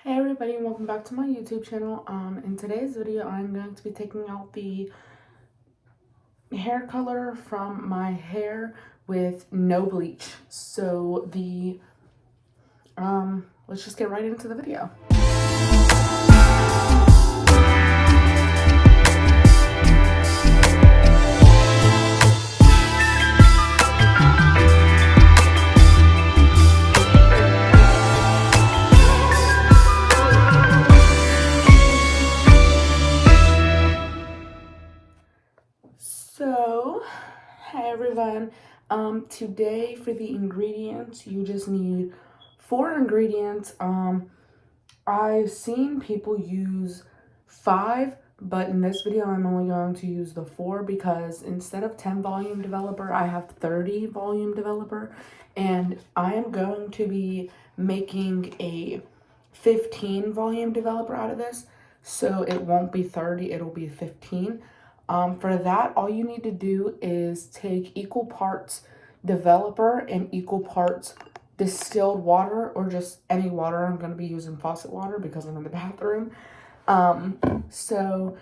Hey everybody, and welcome back to my YouTube channel. In today's video, I'm going to be taking out the hair color from my hair with no bleach. So let's just get right into the video. So, hi everyone. Today for the ingredients, you just need 4 ingredients. I've seen people use 5, but in this video I'm only going to use the 4 because instead of 10 volume developer, I have 30 volume developer, and I am going to be making a 15 volume developer out of this, so it won't be 30, it'll be 15. For that, all you need to do is take equal parts developer and equal parts distilled water, or just any water. I'm going to be using faucet water because I'm in the bathroom. So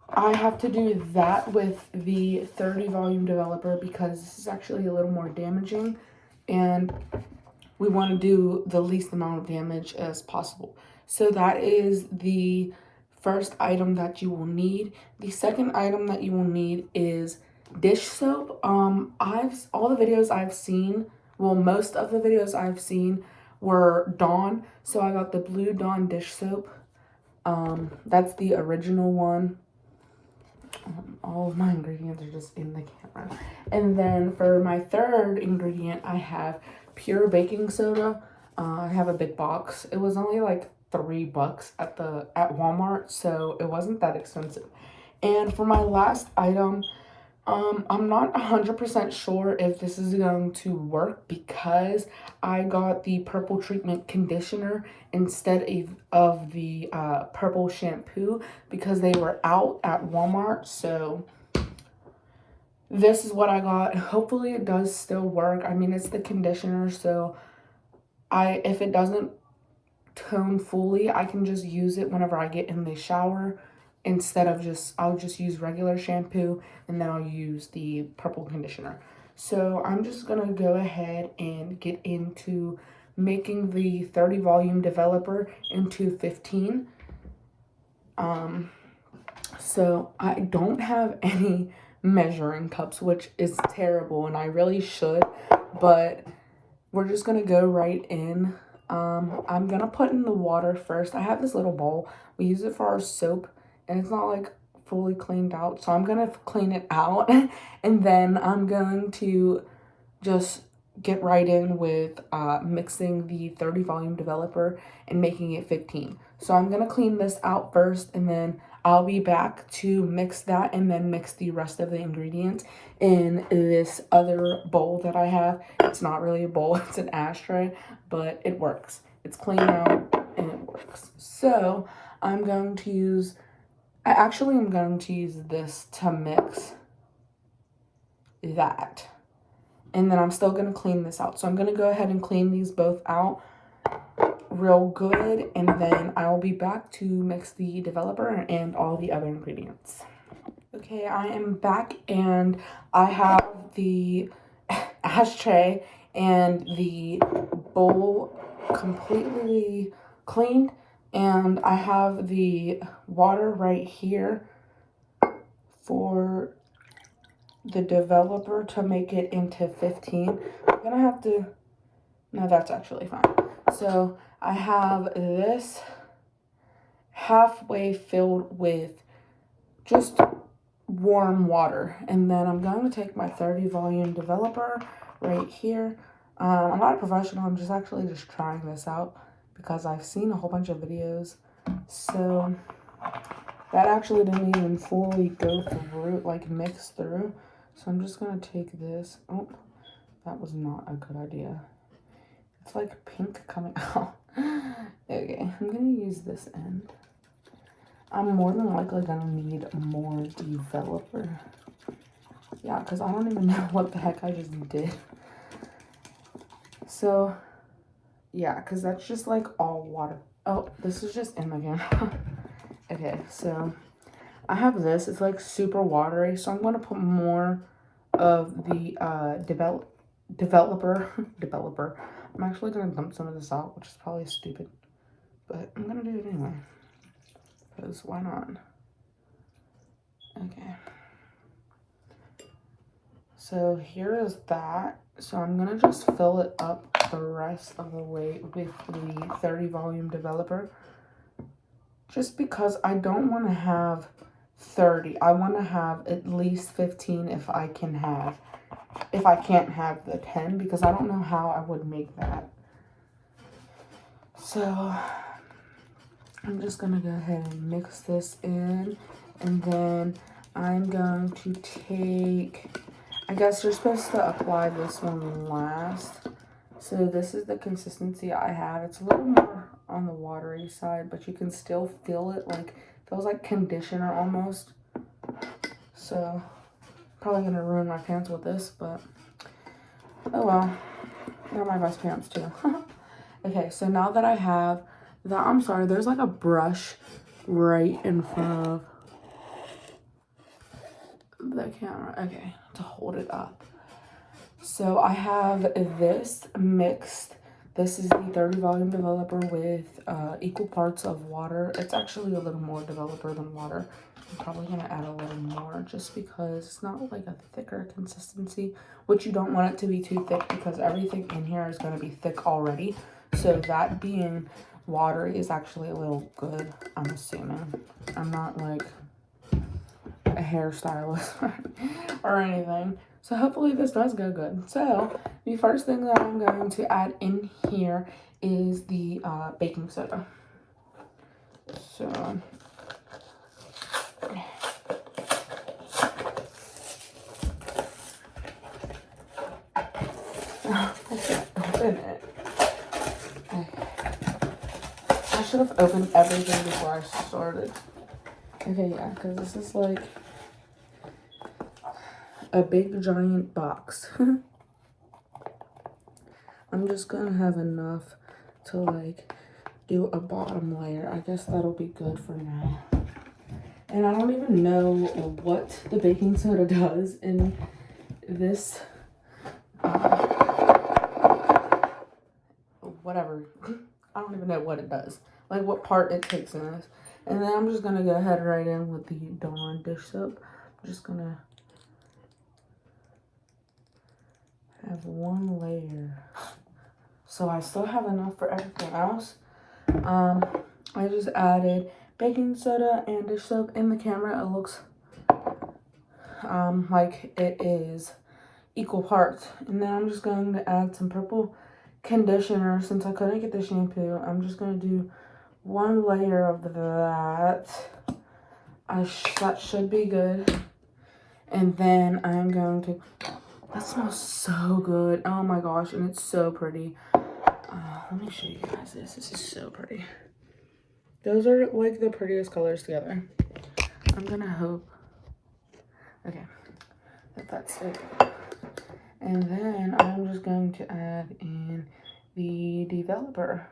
I have to do that with the 30 volume developer because this is actually a little more damaging, and we want to do the least amount of damage as possible. So that is the first item that you will need. The second item that you will need is dish soap. All the videos I've seen, well, most of the videos I've seen were Dawn, so I got the blue Dawn dish soap. That's the original one. All of my ingredients are just in the camera. And then for my third ingredient, I have pure baking soda. I have a big box. It was only like $3 at Walmart, so it wasn't that expensive. And for my last item, I'm not 100% sure if this is going to work because I got the purple treatment conditioner instead of the purple shampoo because they were out at Walmart. So this is what I got. Hopefully it does still work. I mean, it's the conditioner, so if it doesn't tone fully, I can just use it whenever I get in the shower. Instead of I'll just use regular shampoo, and then I'll use the purple conditioner. So I'm just gonna go ahead and get into making the 30 volume developer into 15. So I don't have any measuring cups, which is terrible, and I really should, but we're just gonna go right in. I'm gonna put in the water first. I have this little bowl. We use it for our soap, and it's not like fully cleaned out, so I'm gonna clean it out and then I'm going to just get right in with mixing the 30 volume developer and making it 15. So I'm gonna clean this out first, and then I'll be back to mix that and then mix the rest of the ingredients in this other bowl that I have. It's not really a bowl, it's an ashtray, but it works. It's clean out and it works. So I'm going to use this to mix that. And then I'm still going to clean this out. So I'm going to go ahead and clean these both out real good, and then I'll be back to mix the developer and all the other ingredients. Okay, I am back, and I have the ashtray and the bowl completely cleaned, and I have the water right here for the developer to make it into 15. I'm gonna have to, no, that's actually fine. So I have this halfway filled with just warm water, and then I'm going to take my 30 volume developer right here. I'm not a professional, I'm just trying this out because I've seen a whole bunch of videos. So that actually didn't even fully go through, like mix through. So I'm just gonna take this. Oh, that was not a good idea. It's like pink coming out. Okay, I'm gonna use this end. I'm more than likely gonna need more developer. Yeah, because I don't even know what the heck I just did. So Yeah, because that's just like all water. Oh, this is just in again. Okay, so I have this. It's like super watery, so I'm going to put more of the developer. I'm actually going to dump some of this out, which is probably stupid, but I'm going to do it anyway, because why not? Okay. So here is that. So I'm going to just fill it up the rest of the way with the 30 volume developer. Just because I don't want to have 30. I want to have at least 15 if I can't have the 10, because I don't know how I would make that. So I'm just going to go ahead and mix this in, and then I'm going to take, I guess you're supposed to apply this one last. So this is the consistency I have. It's a little more on the watery side, but you can still feel it, like, feels like conditioner almost. So probably gonna ruin my pants with this, but oh well. They're my best pants too. Okay, so now that I have that, I'm sorry, there's like a brush right in front of the camera. Okay, to hold it up. So I have this mixed. This is the 30 volume developer with equal parts of water. It's actually a little more developer than water. I'm probably going to add a little more just because it's not like a thicker consistency, which you don't want it to be too thick because everything in here is going to be thick already. So that being watery is actually a little good, I'm assuming. I'm not like a hairstylist or anything. So hopefully this does go good. So the first thing that I'm going to add in here is the baking soda. So I can't open it. Okay. I should have opened everything before I started. Okay, yeah, because this is like a big giant box. I'm just gonna have enough to like do a bottom layer. I guess that'll be good for now. And I don't even know what the baking soda does in this, whatever. I don't even know what it does, like what part it takes in this. And then I'm just gonna go ahead right in with the Dawn dish soap. I'm just gonna have one layer. So I still have enough for everything else. I just added baking soda and dish soap. In the camera, it looks like it is equal parts. And then I'm just going to add some purple conditioner. Since I couldn't get the shampoo, I'm just going to do one layer of that. That should be good. And then I'm going to, that smells so good. Oh my gosh, and it's so pretty. Let me show you guys this. This is so pretty. Those are like the prettiest colors together. I'm gonna hope, okay, that's it. And then I'm just going to add in the developer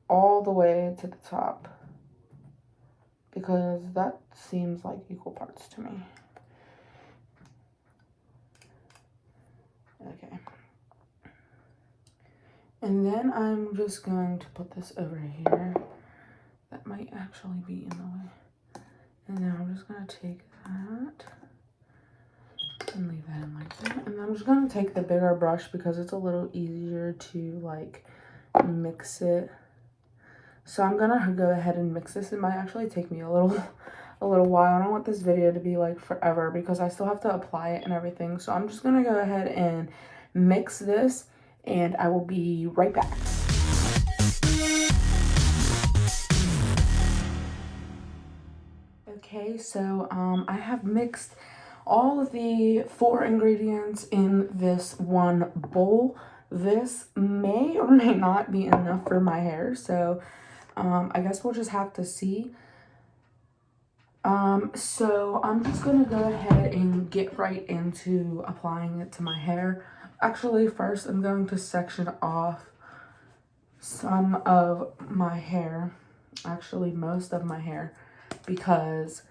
all the way to the top, because that seems like equal parts to me. Okay. And then I'm just going to put this over here. That might actually be in the way. And then I'm just going to take that and leave that in like that. And I'm just going to take the bigger brush because it's a little easier to like mix it. So I'm going to go ahead and mix this. It might actually take me a little while. I don't want this video to be like forever because I still have to apply it and everything. So I'm just going to go ahead and mix this, and I will be right back. Okay, so I have mixed all of the 4 ingredients in this one bowl. This may or may not be enough for my hair, so I guess we'll just have to see. So I'm just gonna go ahead and get right into applying it to my hair. Actually, first I'm going to section off some of my hair, actually most of my hair, because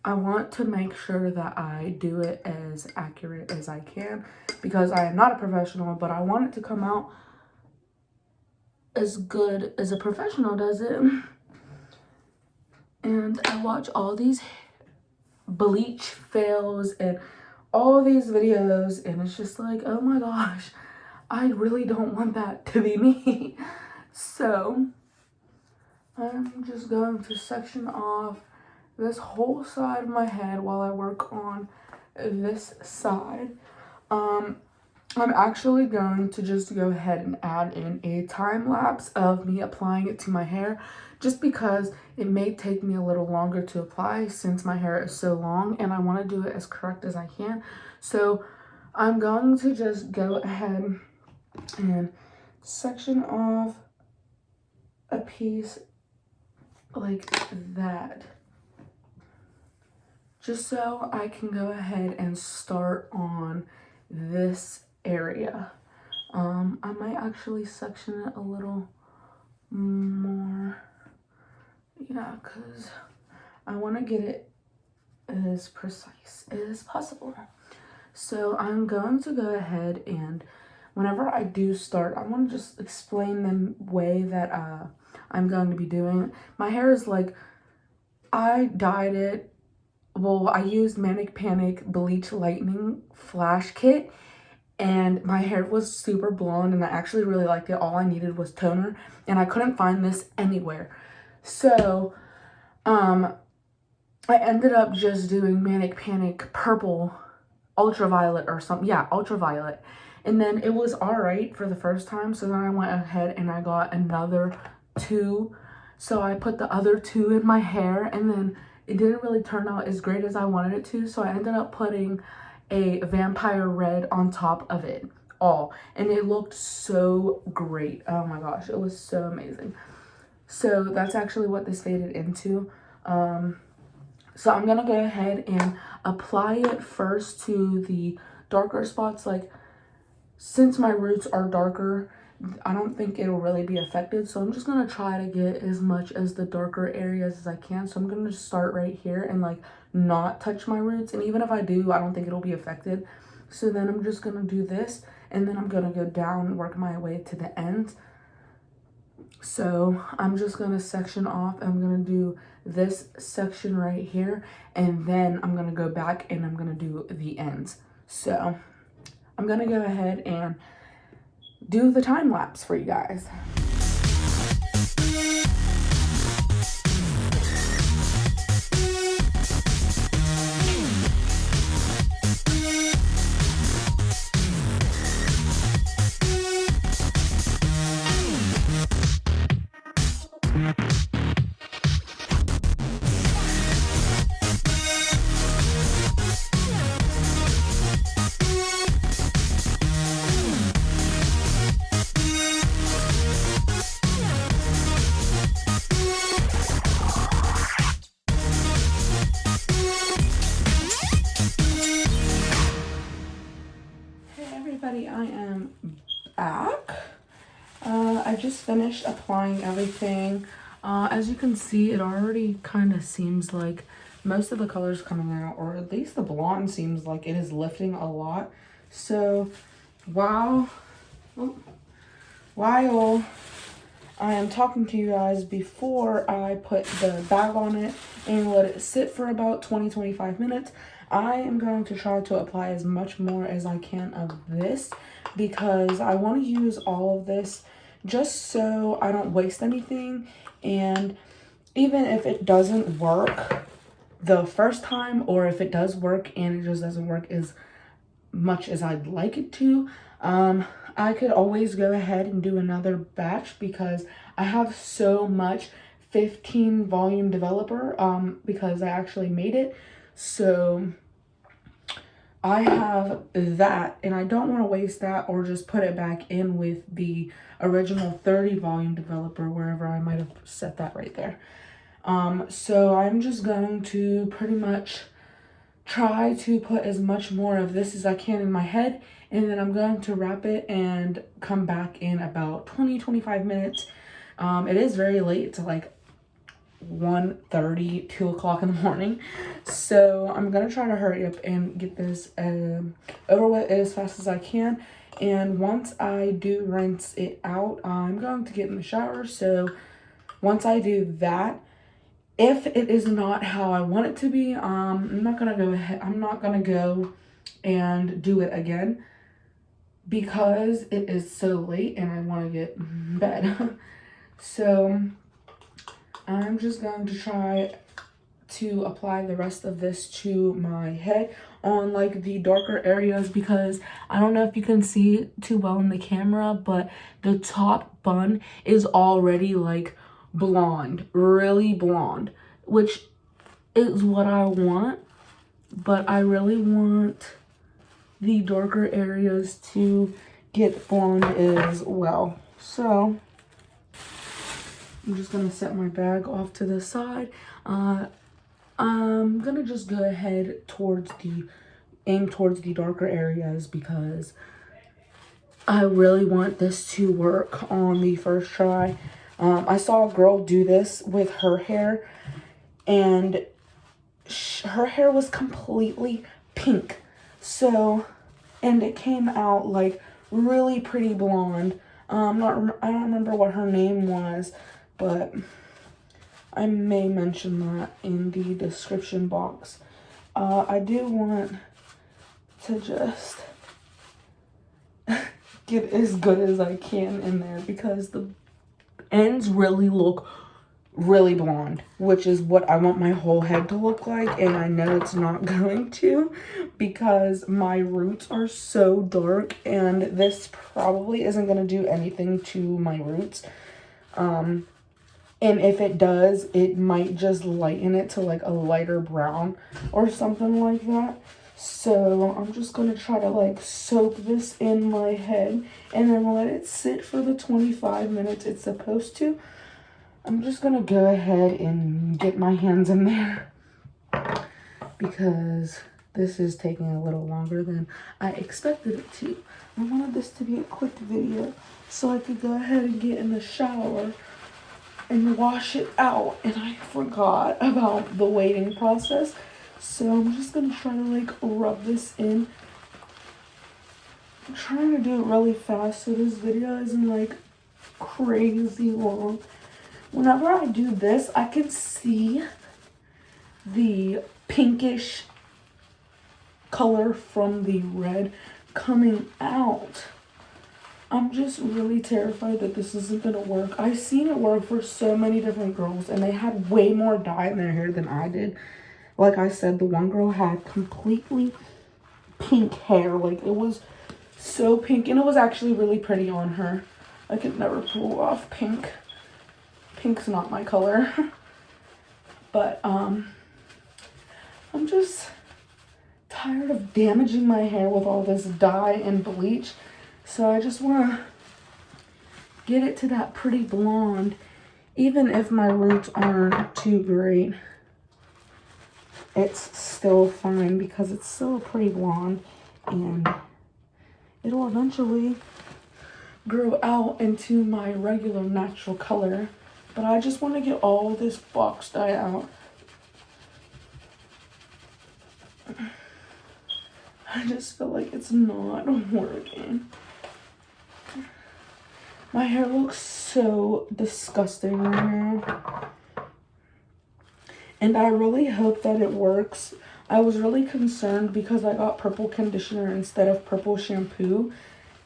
I want to make sure that I do it as accurate as I can, because I am not a professional, but I want it to come out as good as a professional does it. And I watch all these bleach fails and all these videos, and it's just like, oh my gosh, I really don't want that to be me. So I'm just going to section off this whole side of my head while I work on this side. I'm actually going to just go ahead and add in a time lapse of me applying it to my hair, just because it may take me a little longer to apply since my hair is so long and I want to do it as correct as I can. So I'm going to just go ahead and section off a piece like that, just so I can go ahead and start on this area. I might actually section it a little more, yeah, because I want to get it as precise as possible. So I'm going to go ahead, and whenever I do start, I want to just explain the way that I'm going to be doing it. My hair is like, I dyed it. Well, I used Manic Panic Bleach Lightning Flash Kit, and my hair was super blonde, and I actually really liked it. All I needed was toner, and I couldn't find this anywhere. So, I ended up just doing Manic Panic Purple Ultraviolet or something. Yeah, Ultraviolet. And then it was all right for the first time. So then I went ahead and I got another 2. So I put the other 2 in my hair, and then it didn't really turn out as great as I wanted it to. So I ended up putting a vampire red on top of it all. And it looked so great. Oh my gosh, it was so amazing. So that's actually what this faded into. So I'm gonna go ahead and apply it first to the darker spots. Like, since my roots are darker, I don't think it'll really be affected. So I'm just gonna try to get as much as the darker areas as I can. So I'm gonna just start right here and like not touch my roots. And even if I do, I don't think it'll be affected. So then I'm just gonna do this, and then I'm gonna go down, work my way to the ends. So I'm just gonna section off. I'm gonna do this section right here, and then I'm gonna go back and I'm gonna do the ends. So I'm gonna go ahead and do the time lapse for you guys. Everybody, I am back. I just finished applying everything. As you can see, it already kind of seems like most of the colors coming out, or at least the blonde seems like it is lifting a lot. So while I am talking to you guys, before I put the bag on it and let it sit for about 20-25 minutes, I am going to try to apply as much more as I can of this, because I want to use all of this just so I don't waste anything. And even if it doesn't work the first time, or if it does work and it just doesn't work as much as I'd like it to, I could always go ahead and do another batch, because I have so much 15 volume developer, because I actually made it. So I have that, and I don't want to waste that or just put it back in with the original 30 volume developer, wherever I might have set that right there. So I'm just going to pretty much try to put as much more of this as I can in my head, and then I'm going to wrap it and come back in about 20-25 minutes. It is very late. It's like 1:30, 2 o'clock in the morning. So I'm gonna try to hurry up and get this over with as fast as I can. And once I do rinse it out, I'm going to get in the shower. So once I do that, if it is not how I want it to be, I'm not gonna go and do it again because it is so late and I want to get in bed. So I'm just going to try to apply the rest of this to my head on like the darker areas, because I don't know if you can see too well in the camera, but the top bun is already like blonde, really blonde, which is what I want, but I really want the darker areas to get blonde as well. So I'm just gonna set my bag off to the side. I'm gonna just go ahead aim towards the darker areas because I really want this to work on the first try. I saw a girl do this with her hair, and her hair was completely pink. So, and it came out like really pretty blonde. I don't remember what her name was, but I may mention that in the description box. I do want to just get as good as I can in there because the ends really look really blonde, which is what I want my whole head to look like, and I know it's not going to because my roots are so dark, and this probably isn't going to do anything to my roots. And if it does, it might just lighten it to like a lighter brown or something like that. So I'm just going to try to like soak this in my head and then let it sit for the 25 minutes it's supposed to. I'm just going to go ahead and get my hands in there because this is taking a little longer than I expected it to. I wanted this to be a quick video so I could go ahead and get in the shower and wash it out, and I forgot about the waiting process. So I'm just gonna try to like rub this in. I'm trying to do it really fast so this video isn't like crazy long. Whenever I do this, I can see the pinkish color from the red coming out. I'm just really terrified that this isn't gonna work. I've seen it work for so many different girls, and they had way more dye in their hair than I did. Like I said, the one girl had completely pink hair. Like, it was so pink, and it was actually really pretty on her. I could never pull off pink. Pink's not my color. But, I'm just tired of damaging my hair with all this dye and bleach. So I just want to get it to that pretty blonde, even if my roots aren't too great. It's still fine because it's still a pretty blonde, and it'll eventually grow out into my regular natural color. But I just want to get all this box dye out. I just feel like it's not working. My hair looks so disgusting right now. And I really hope that it works. I was really concerned because I got purple conditioner instead of purple shampoo.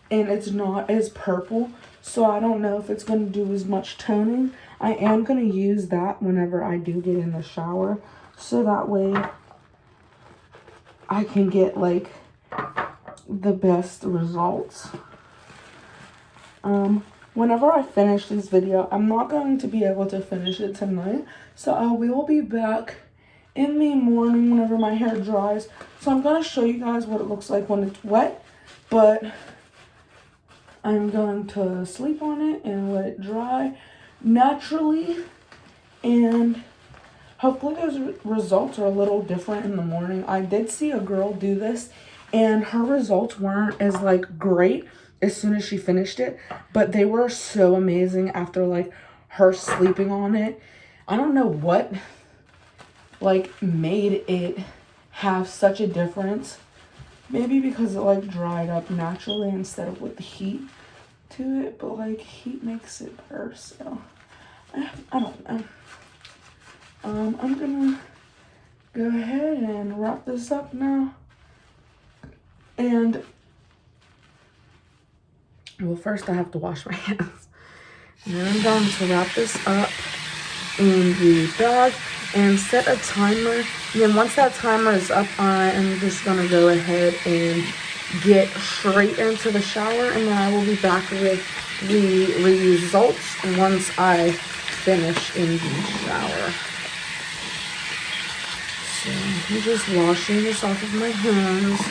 And it's not as purple. So I don't know if it's going to do as much toning. I am going to use that whenever I do get in the shower. So that way I can get like the best results. Whenever I finish this video, I'm not going to be able to finish it tonight. So I will be back in the morning whenever my hair dries. So I'm going to show you guys what it looks like when it's wet. But I'm going to sleep on it and let it dry naturally. And hopefully those results are a little different in the morning. I did see a girl do this and her results weren't as like great as soon as she finished it, but they were so amazing after like her sleeping on it. I don't know what like made it have such a difference. Maybe because it like dried up naturally instead of with the heat to it, but like heat makes it worse, so I don't know. I'm gonna go ahead and wrap this up now. And well, first I have to wash my hands. And then I'm going to wrap this up in the bag and set a timer. And then once that timer is up, I am just gonna go ahead and get straight into the shower, and then I will be back with the results once I finish in the shower. So I'm just washing this off of my hands.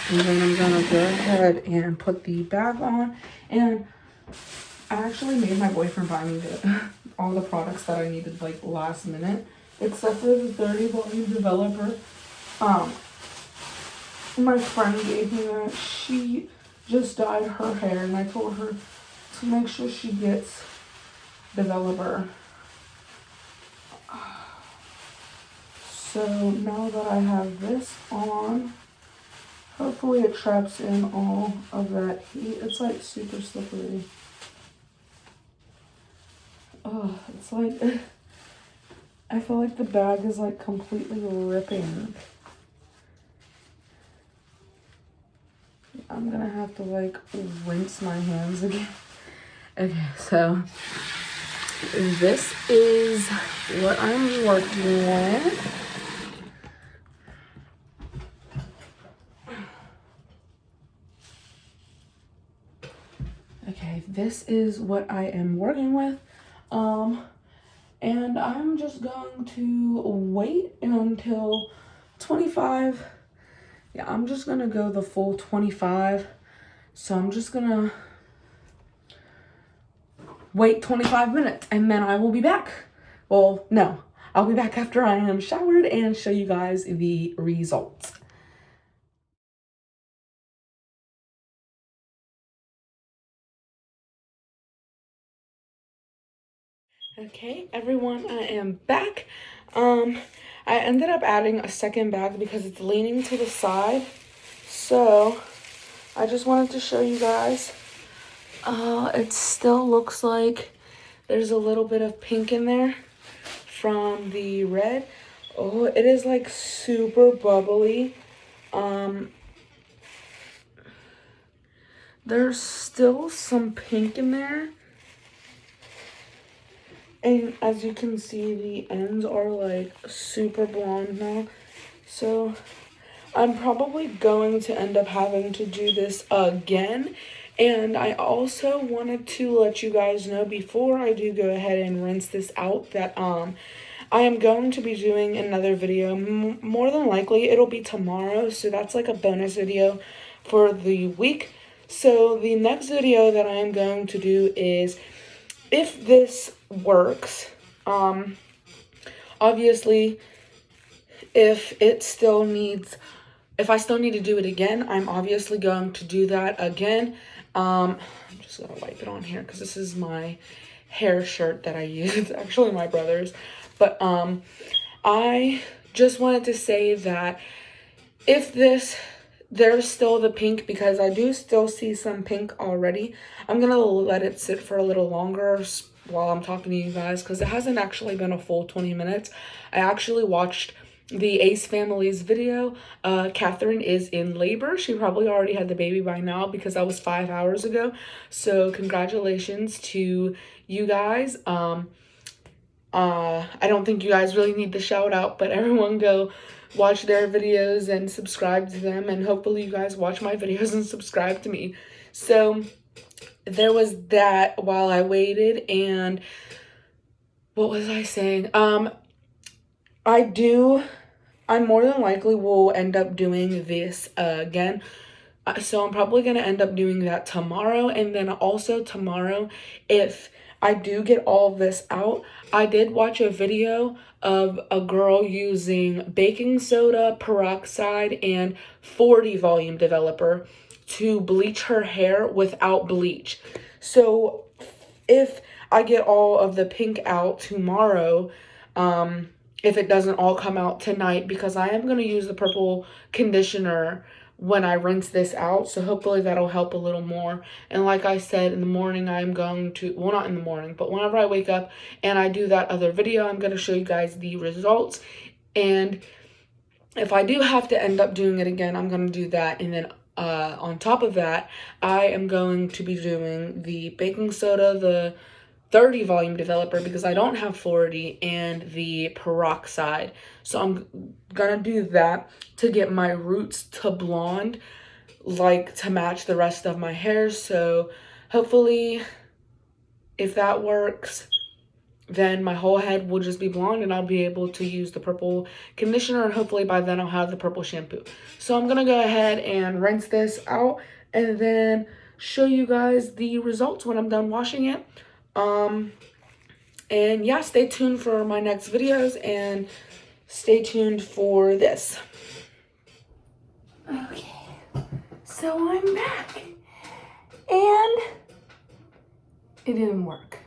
And then I'm gonna go ahead and put the bag on. And I actually made my boyfriend buy me all the products that I needed like last minute, except for the 30 volume developer. My friend gave me that. She just dyed her hair, and I told her to make sure she gets developer. So now that I have this on, hopefully it traps in all of that heat. It's like super slippery. Oh, it's like, I feel like the bag is like completely ripping. I'm gonna have to like rinse my hands again. Okay, so this is what I'm working with. Okay, this is what I am working with. And I'm just going to wait until 25. Yeah, I'm just gonna go the full 25. So I'm just gonna wait 25 minutes and then I will be back. Well, no, I'll be back after I am showered and show you guys the results. Okay, everyone, I am back. I ended up adding a second bag because it's leaning to the side. So I just wanted to show you guys. It still looks like there's a little bit of pink in there from the red. Oh, it is like super bubbly. There's still some pink in there. And as you can see, the ends are like super blonde now. So I'm probably going to end up having to do this again. And I also wanted to let you guys know before I do go ahead and rinse this out that I am going to be doing another video. More than likely it'll be tomorrow, so that's like a bonus video for the week. So the next video that I am going to do is if this works. Obviously if I still need to do it again, I'm obviously going to do that again. I'm just gonna wipe it on here because this is my hair shirt that I use. It's actually my brother's. But I just wanted to say that if there's still the pink, because I do still see some pink already, I'm gonna let it sit for a little longer while I'm talking to you guys because it hasn't actually been a full 20 minutes. I actually watched the Ace family's video. Catherine is in labor. She probably already had the baby by now because that was 5 hours ago. So congratulations to you guys. I don't think you guys really need the shout out, but everyone go watch their videos and subscribe to them, and hopefully you guys watch my videos and subscribe to me. So there was that while I waited. And what was I saying? I more than likely will end up doing this again. So I'm probably going to end up doing that tomorrow. And then also tomorrow, if I do get all of this out, I did watch a video of a girl using baking soda, peroxide, and 40 volume developer to bleach her hair without bleach. So if I get all of the pink out tomorrow, if it doesn't all come out tonight, because I am going to use the purple conditioner when I rinse this out, so hopefully that'll help a little more. And like I said, in the morning I'm going to, well, not in the morning, but whenever I wake up and I do that other video, I'm going to show you guys the results. And if I do have to end up doing it again, I'm going to do that. And then on top of that, I am going to be doing the baking soda, the 30 volume developer, because I don't have 40, and the peroxide. So I'm gonna do that to get my roots to blonde, like to match the rest of my hair. So hopefully if that works, then my whole head will just be blonde and I'll be able to use the purple conditioner, and hopefully by then I'll have the purple shampoo. So I'm gonna go ahead and rinse this out and then show you guys the results when I'm done washing it. And yeah, stay tuned for my next videos and stay tuned for this. Okay, so I'm back and it didn't work.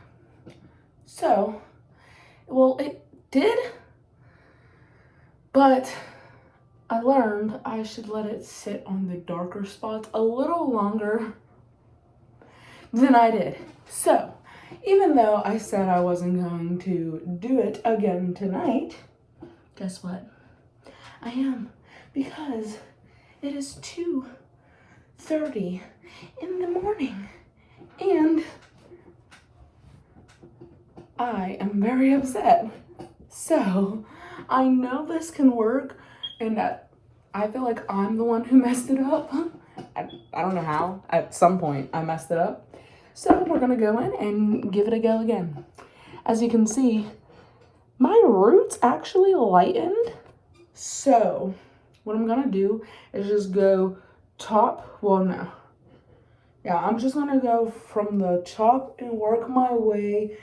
So, well, it did, but I learned I should let it sit on the darker spots a little longer than I did. So, even though I said I wasn't going to do it again tonight, guess what? I am, because it is 2:30 in the morning, and I am very upset. So, I know this can work, and that I feel like I'm the one who messed it up. I don't know how. At some point, I messed it up. So we're gonna go in and give it a go again. As you can see, my roots actually lightened. So what I'm gonna do is just go top, well no. Yeah, I'm just gonna go from the top and work my way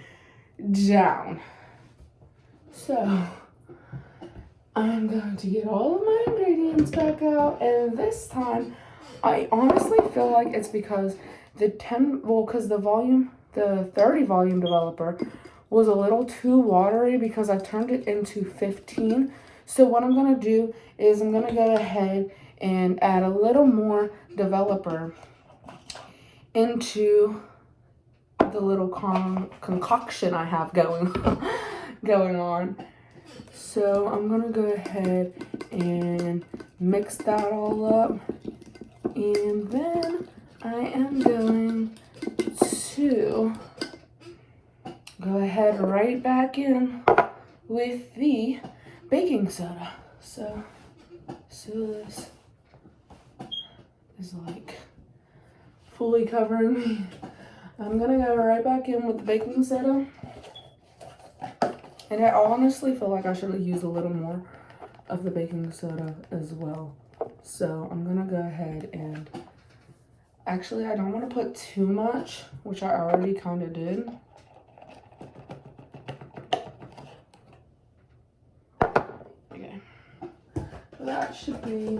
down. So I'm going to get all of my ingredients back out, and this time I honestly feel like it's because because the 30 volume developer was a little too watery because I turned it into 15. So what I'm going to do is I'm going to go ahead and add a little more developer into the little concoction I have going on. So I'm going to go ahead and mix that all up, and then I am going to go ahead right back in with the baking soda. So this is like fully covering me. I'm gonna go right back in with the baking soda. And I honestly feel like I should have used a little more of the baking soda as well. So I'm gonna go ahead and, actually I don't want to put too much, which I already kind of did. Okay, so that should be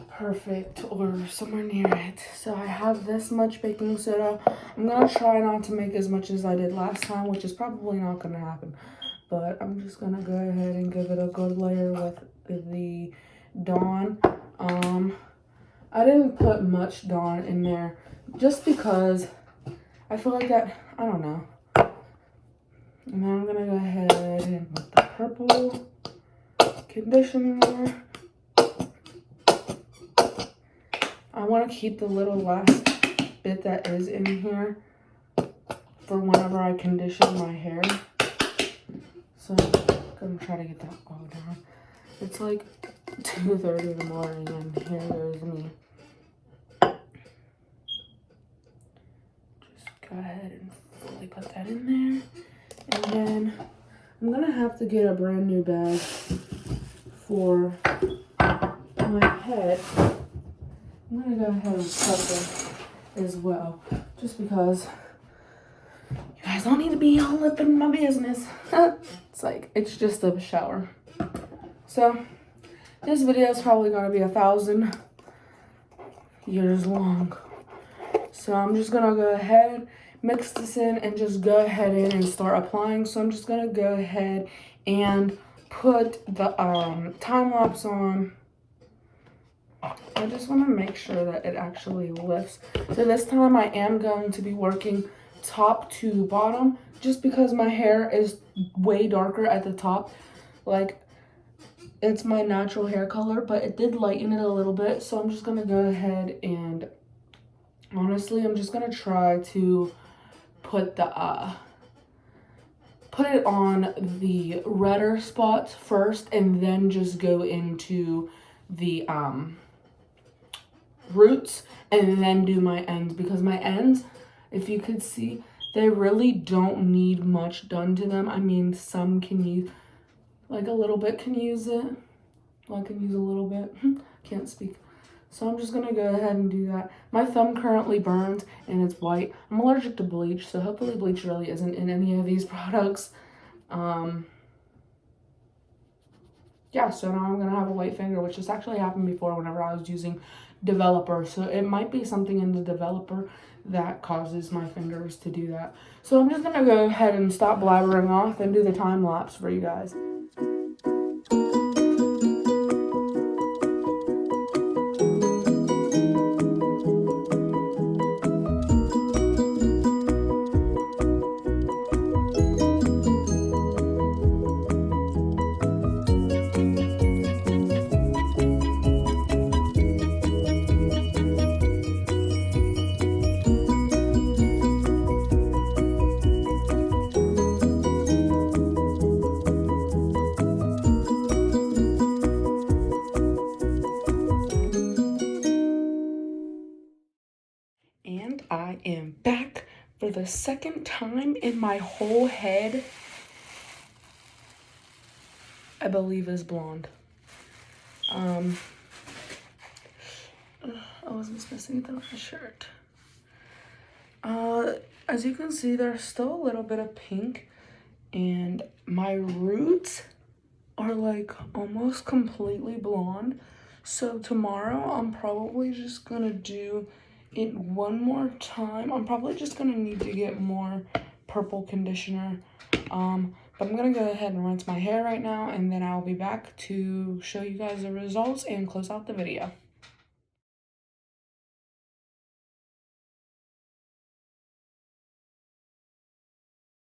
perfect, or somewhere near it. So I have this much baking soda. I'm gonna try not to make as much as I did last time, which is probably not gonna happen, but I'm just gonna go ahead and give it a good layer with the Dawn. I didn't put much Dawn in there just because I feel like that, I don't know. And then I'm gonna go ahead and put the purple conditioner. I want to keep the little last bit that is in here for whenever I condition my hair. So I'm gonna try to get that all down. It's like 2:30 in the morning and here goes me. Just go ahead and fully put that in there. And then I'm gonna have to get a brand new bag for my head, I'm gonna go ahead and cut this as well, just because you guys don't need to be all up in my business. It's like, it's just a shower. So this video is probably gonna be 1,000 years long. So I'm just gonna go ahead, mix this in, and just go ahead in and start applying. So I'm just gonna go ahead and put the time lapse on. I just want to make sure that it actually lifts. So this time I am going to be working top to bottom, just because my hair is way darker at the top. Like, it's my natural hair color, but it did lighten it a little bit. So I'm just going to go ahead and, honestly, I'm just going to try to put the put it on the redder spots first, and then just go into the roots, and then do my ends, because my ends, if you could see, they really don't need much done to them. I mean, some can use, like a little bit can use it. Well, I can use a little bit. Can't speak. So I'm just gonna go ahead and do that. My thumb currently burns and it's white. I'm allergic to bleach, so hopefully bleach really isn't in any of these products. Yeah, so now I'm gonna have a white finger, which has actually happened before whenever I was using developer. So it might be something in the developer that causes my fingers to do that. So I'm just gonna go ahead and stop blabbering off and do the time lapse for you guys. And I am back for the second time, in my whole head, I believe, is blonde. I wasn't supposed to get that on my shirt. As you can see, there's still a little bit of pink, and my roots are like almost completely blonde. So tomorrow I'm probably just gonna do it one more time. I'm probably just gonna need to get more purple conditioner. But I'm gonna go ahead and rinse my hair right now, and then I'll be back to show you guys the results and close out the video.